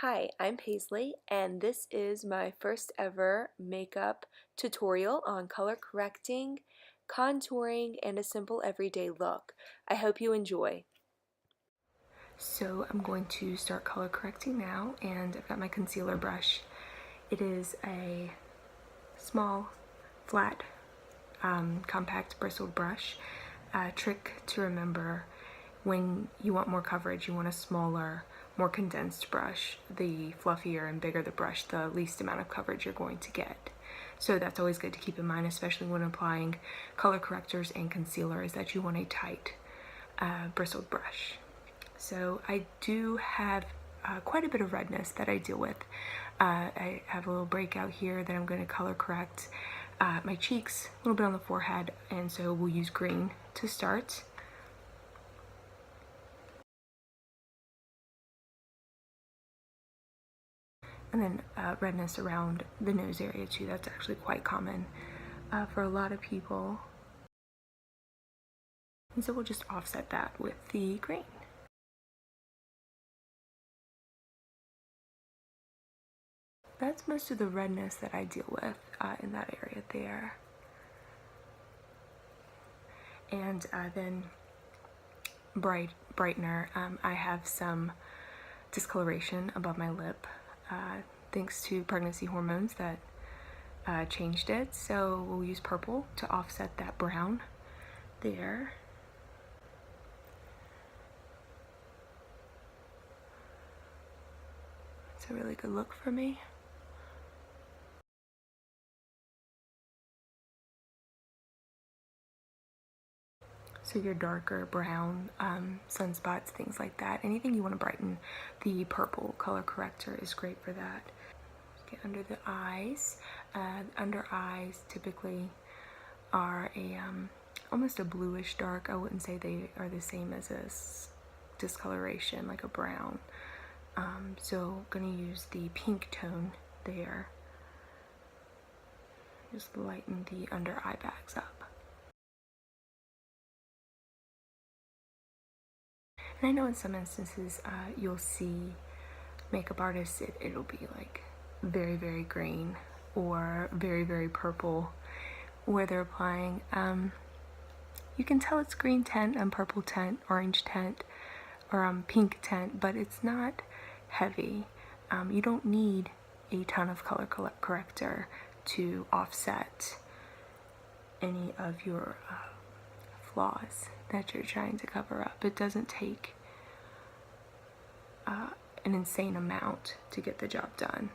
Hi, I'm Paisley, and this is my first ever makeup tutorial on color correcting, contouring, and a simple everyday look. I hope you enjoy. So I'm going to start color correcting now, and I've got my concealer brush. It is a small, flat, compact bristled brush. A trick to remember: when you want more coverage, you want a smaller, more condensed brush. The fluffier and bigger the brush, the least amount of coverage you're going to get. So that's always good to keep in mind, especially when applying color correctors and concealer, is that you want a tight bristled brush. So I do have quite a bit of redness that I deal with. I have a little breakout here that I'm going to color correct. My cheeks, a little bit on the forehead, and so we'll use green to start. And then redness around the nose area too. That's actually quite common for a lot of people. And so we'll just offset that with the green. That's most of the redness that I deal with in that area there. And then brightener, I have some discoloration above my lip thanks to pregnancy hormones that changed it. So we'll use purple to offset that brown there. It's a really good look for me. So your darker brown sunspots, things like that, anything you want to brighten, the purple color corrector is great for that. Get under the eyes. Under eyes typically are a almost a bluish dark. I wouldn't say they are the same as a discoloration, like a brown. So I'm going to use the pink tone there. Just lighten the under eye bags up. And I know in some instances you'll see makeup artists, it'll be like very, very green or very, very purple where they're applying. You can tell it's green tint and purple tint, orange tint, or pink tint, but it's not heavy. You don't need a ton of color corrector to offset any of your flaws that you're trying to cover up. It doesn't take an insane amount to get the job done.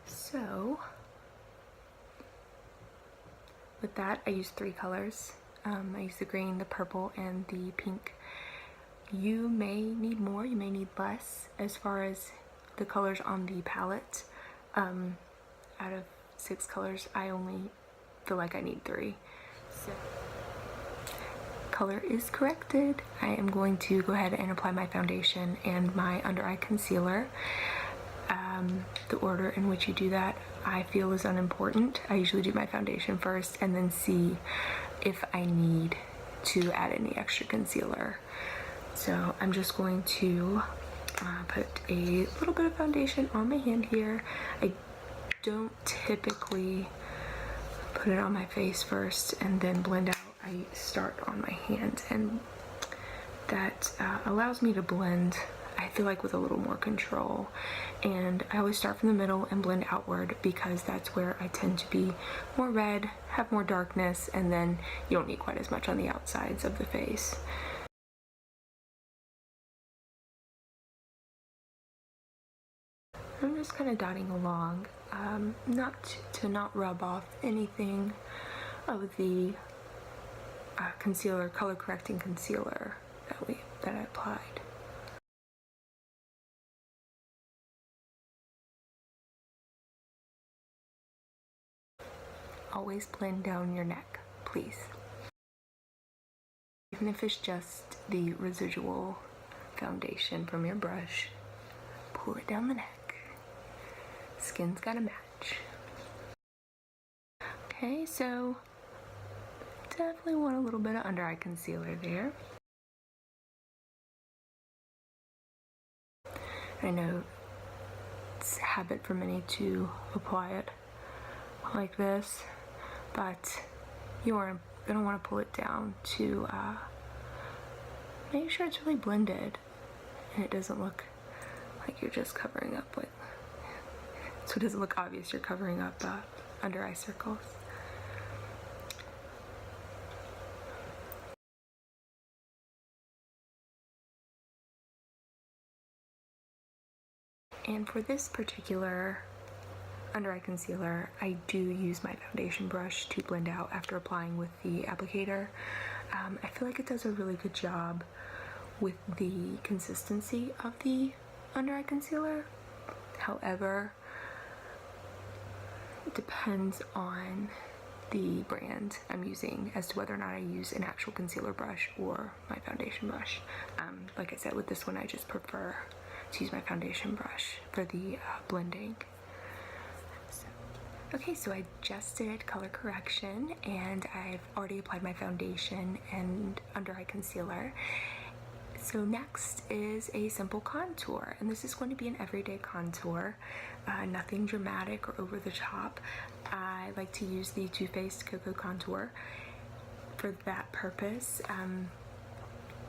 So with that, I use 3 colors. I use the green, the purple, and the pink. You may need more, you may need less as far as the colors on the palette. Out of 6 colors, I only feel like I need 3. So color is corrected. I am going to go ahead and apply my foundation and my under eye concealer. The order in which you do that I feel is unimportant. I usually do my foundation first and then see if I need to add any extra concealer. So I'm just going to put a little bit of foundation on my hand here. I don't typically put it on my face first and then blend out. I start on my hand, and that allows me to blend, I feel like, with a little more control. And I always start from the middle and blend outward because that's where I tend to be more red, have more darkness, and then you don't need quite as much on the outsides of the face. I'm just kind of dotting along, not to not rub off anything of the concealer, color correcting concealer that I applied. Always blend down your neck, please. Even if it's just the residual foundation from your brush, pull it down the neck. Skin's gotta match. Okay, so definitely want a little bit of under eye concealer there. I know it's a habit for many to apply it like this, but you are going to want to pull it down to make sure it's really blended and it doesn't look like you're just covering up with, so it doesn't look obvious you're covering up under eye circles. And for this particular under eye concealer, I do use my foundation brush to blend out after applying with the applicator. I feel like it does a really good job with the consistency of the under eye concealer. However, it depends on the brand I'm using as to whether or not I use an actual concealer brush or my foundation brush. Like I said, with this one I just prefer to use my foundation brush for the blending. Okay, so I just did color correction and I've already applied my foundation and under eye concealer. So next is a simple contour, and this is going to be an everyday contour, nothing dramatic or over the top. I like to use the Too Faced Cocoa Contour for that purpose.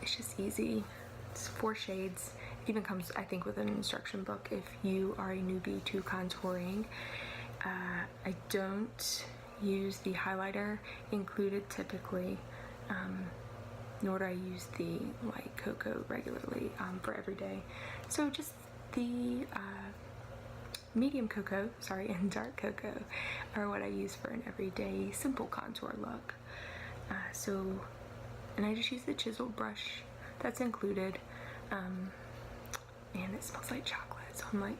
It's just easy. It's 4 shades. It even comes, I think, with an instruction book if you are a newbie to contouring. I don't use the highlighter included typically, nor do I use the light cocoa regularly for every day. So just the medium cocoa, and dark cocoa are what I use for an everyday simple contour look. And I just use the chiseled brush that's included, and it smells like chocolate, so I'm like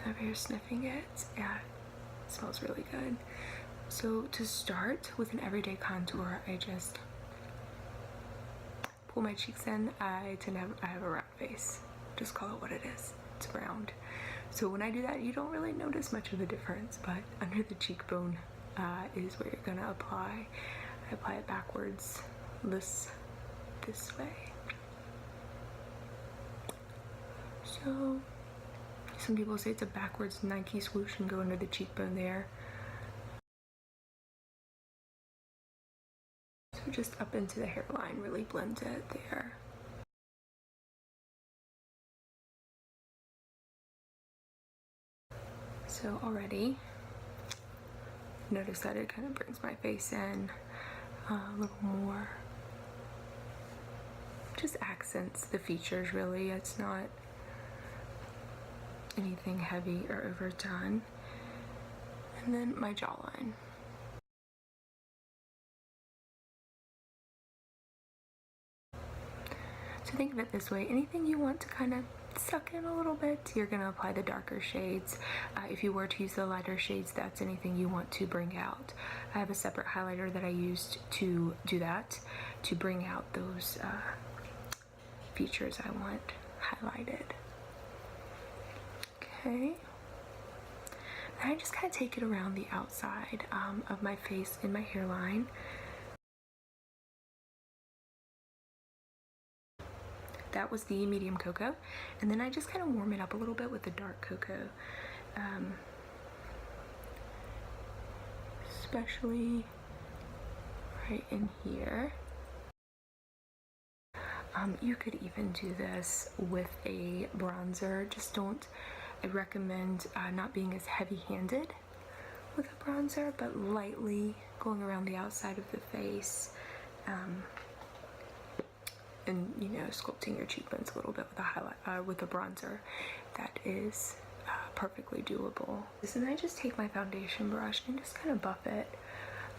over here sniffing it. Yeah, it smells really good. So to start with an everyday contour, I just pull my cheeks in. I have a round face. Just call it what it is. It's round. So when I do that, you don't really notice much of a difference, but under the cheekbone is where you're gonna apply. I apply it backwards, this way. So some people say it's a backwards Nike swoosh and go under the cheekbone there. So just up into the hairline, really blend it there. So already, notice that it kind of brings my face in a little more. Just accents the features really. It's not anything heavy or overdone. And then my jawline. So think of it this way, anything you want to kind of suck in a little bit, you're gonna apply the darker shades. If you were to use the lighter shades, that's anything you want to bring out. I have a separate highlighter that I used to do that, to bring out those features I want highlighted. Okay. And I just kind of take it around the outside of my face in my hairline. That was the medium cocoa, and then I just kind of warm it up a little bit with the dark cocoa, especially right in here. You could even do this with a bronzer. Just don't, I recommend not being as heavy-handed with a bronzer, but lightly going around the outside of the face. And you know, sculpting your cheekbones a little bit with a highlight, with a bronzer. That is perfectly doable. And I just take my foundation brush and just kind of buff it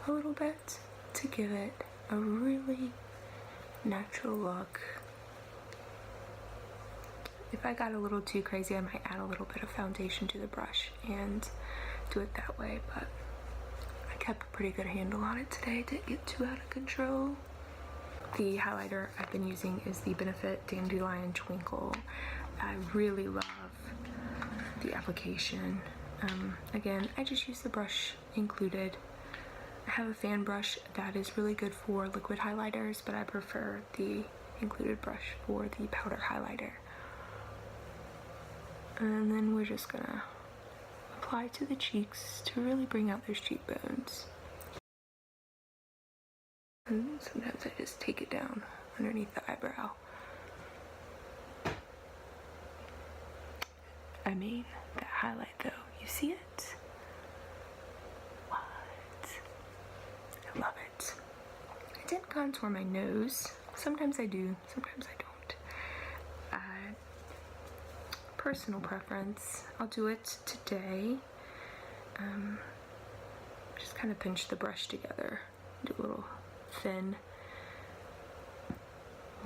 a little bit to give it a really natural look. If I got a little too crazy, I might add a little bit of foundation to the brush and do it that way, but I kept a pretty good handle on it today. Didn't get too out of control. The highlighter I've been using is the Benefit Dandelion Twinkle. I really love the application. Again, I just use the brush included I have a fan brush that is really good for liquid highlighters, but I prefer the included brush for the powder highlighter. And then we're just gonna apply to the cheeks to really bring out those cheekbones. And sometimes I just take it down underneath the eyebrow. I mean, that highlight though, you see it? What? I love it. I didn't contour my nose. Sometimes I do, sometimes I don't. Personal preference. I'll do it today. Just kind of pinch the brush together. Do a little thin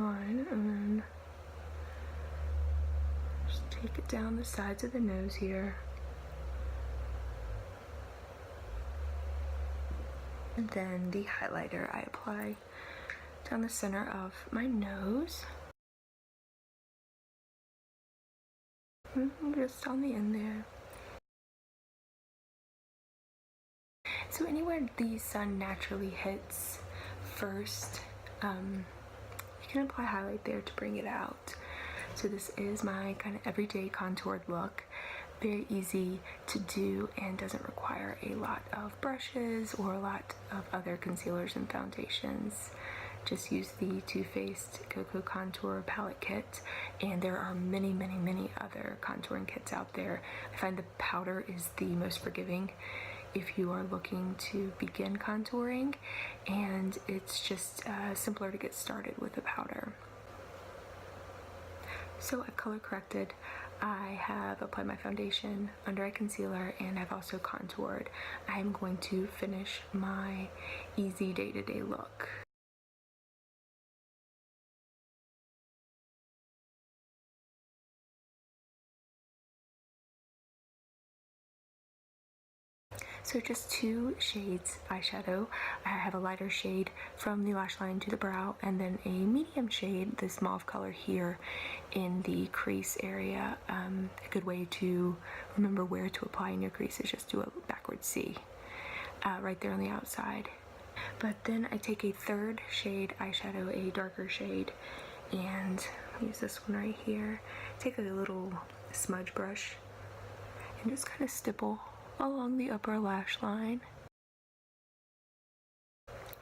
line and then just take it down the sides of the nose here. And then the highlighter I apply down the center of my nose. Just on the end there. So anywhere the sun naturally hits first, you can apply highlight there to bring it out. So this is my kind of everyday contoured look. Very easy to do and doesn't require a lot of brushes or a lot of other concealers and foundations. Just use the Too Faced Cocoa Contour Palette Kit, and there are many other contouring kits out there. I find the powder is the most forgiving if you are looking to begin contouring, and it's just simpler to get started with the powder. So I've color corrected, I have applied my foundation, under eye concealer, and I've also contoured. I am going to finish my easy day-to-day look. So just 2 shades eyeshadow. I have a lighter shade from the lash line to the brow, and then a medium shade, this mauve color here in the crease area. A good way to remember where to apply in your crease is just do a backward C right there on the outside. But then I take a 3rd shade eyeshadow, a darker shade, and use this one right here. Take a little smudge brush and just kind of stipple along the upper lash line,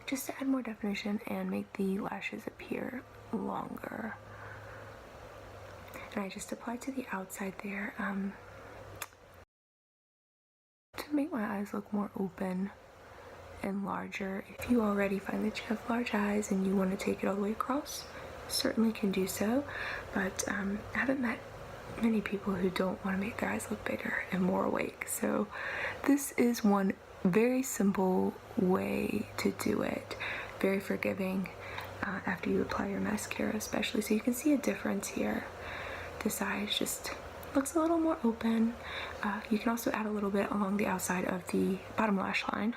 just to add more definition and make the lashes appear longer. And I just apply to the outside there to make my eyes look more open and larger. If you already find that you have large eyes and you want to take it all the way across, certainly can do so, but I haven't met many people who don't want to make their eyes look bigger and more awake. So this is one very simple way to do it. Very forgiving after you apply your mascara especially. So you can see a difference here. This eye just looks a little more open. You can also add a little bit along the outside of the bottom lash line.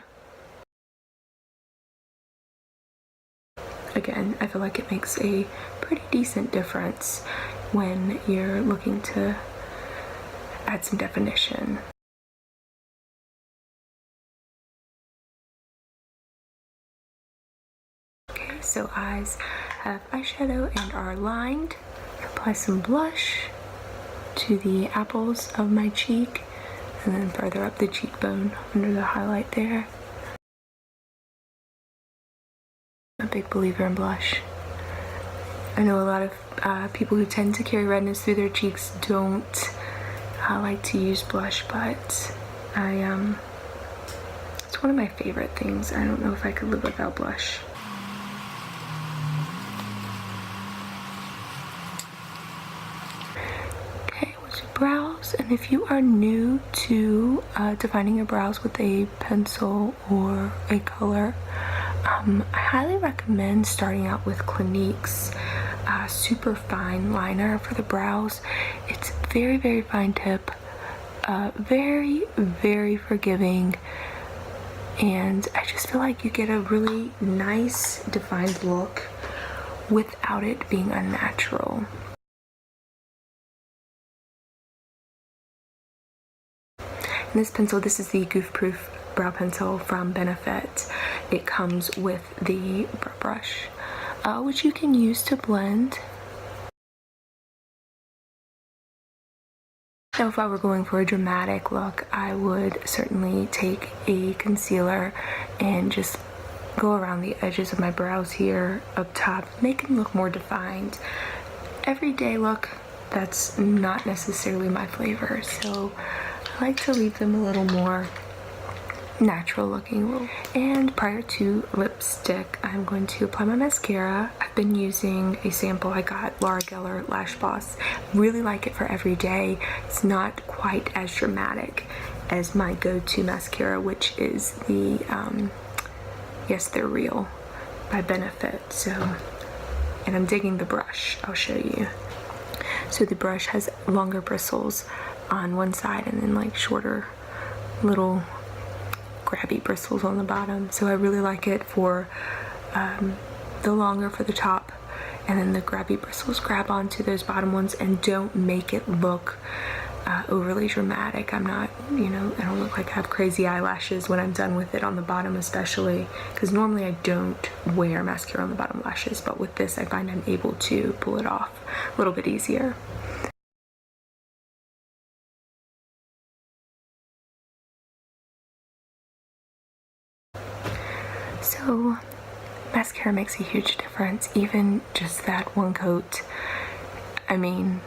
Again, I feel like it makes a pretty decent difference when you're looking to add some definition. Okay, so eyes have eyeshadow and are lined. Apply some blush to the apples of my cheek and then further up the cheekbone under the highlight there. I'm a big believer in blush. I know a lot of people who tend to carry redness through their cheeks don't like to use blush, but it's one of my favorite things. I don't know if I could live without blush. Okay, with your brows, and if you are new to defining your brows with a pencil or a color, I highly recommend starting out with Clinique's super fine liner for the brows. It's very fine tip, very forgiving, and I just feel like you get a really nice defined look without it being unnatural. And this pencil, this is the Goof Proof brow pencil from Benefit. It comes with the brush, which you can use to blend. Now, if I were going for a dramatic look, I would certainly take a concealer and just go around the edges of my brows here up top, make them look more defined. Everyday look, that's not necessarily my flavor, so I like to leave them a little more natural looking. And prior to lipstick, I'm going to apply my mascara. I've been using a sample I got, Laura Geller Lash Boss. Really like it for every day. It's not quite as dramatic as my go-to mascara, which is the Yes They're Real by Benefit. So, and I'm digging the brush, I'll show you. So the brush has longer bristles on one side and then like shorter little grabby bristles on the bottom. So I really like it for the longer for the top, and then the grabby bristles grab onto those bottom ones and don't make it look overly dramatic. I'm not, you know, I don't look like I have crazy eyelashes when I'm done with it on the bottom, especially because normally I don't wear mascara on the bottom lashes, but with this I find I'm able to pull it off a little bit easier. So mascara makes a huge difference, even just that one coat. I mean,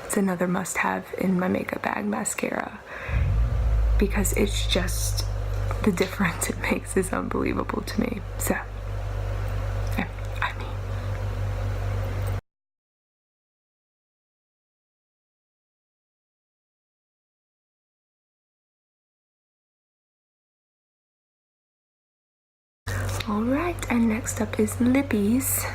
it's another must-have in my makeup bag, mascara, because it's just, the difference it makes is unbelievable to me. So, I mean. Alright, and next up is lippies.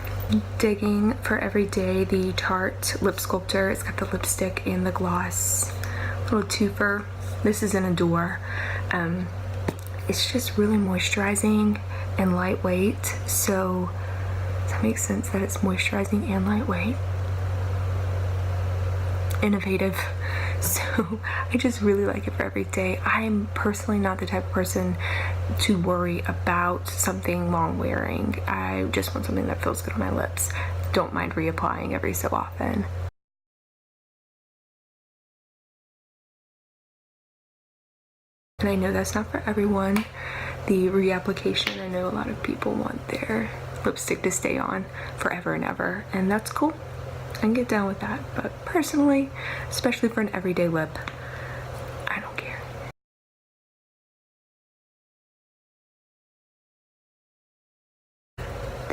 Digging for Everyday, the Tarte Lip Sculptor. It's got the lipstick and the gloss. Little twofer. This is an Adore. It's just really moisturizing and lightweight. So, does that make sense that it's moisturizing and lightweight? Innovative. So I just really like it for every day. I'm personally not the type of person to worry about something long wearing. I just want something that feels good on my lips. Don't mind reapplying every so often. And I know that's not for everyone. The reapplication, I know a lot of people want their lipstick to stay on forever and ever, and that's cool. I can get down with that, but personally, especially for an everyday lip, I don't care.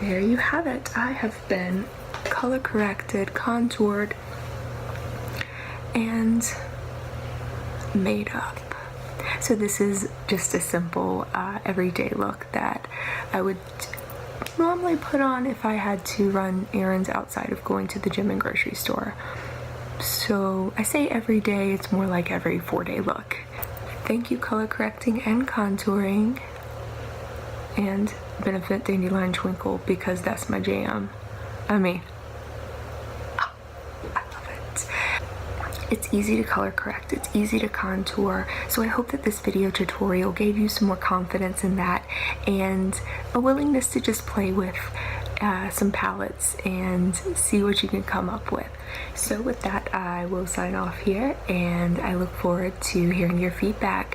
There you have it. I have been color corrected, contoured, and made up. So this is just a simple everyday look that I would normally put on if I had to run errands outside of going to the gym and grocery store. So I say every day, it's more like every 4-day look. Thank you color correcting and contouring and Benefit Dandelion Twinkle, because that's my jam. I mean, I love it. It's easy to color correct, it's easy to contour, so I hope that this video tutorial gave you some more confidence in that and a willingness to just play with some palettes and see what you can come up with. So with that, I will sign off here, and I look forward to hearing your feedback.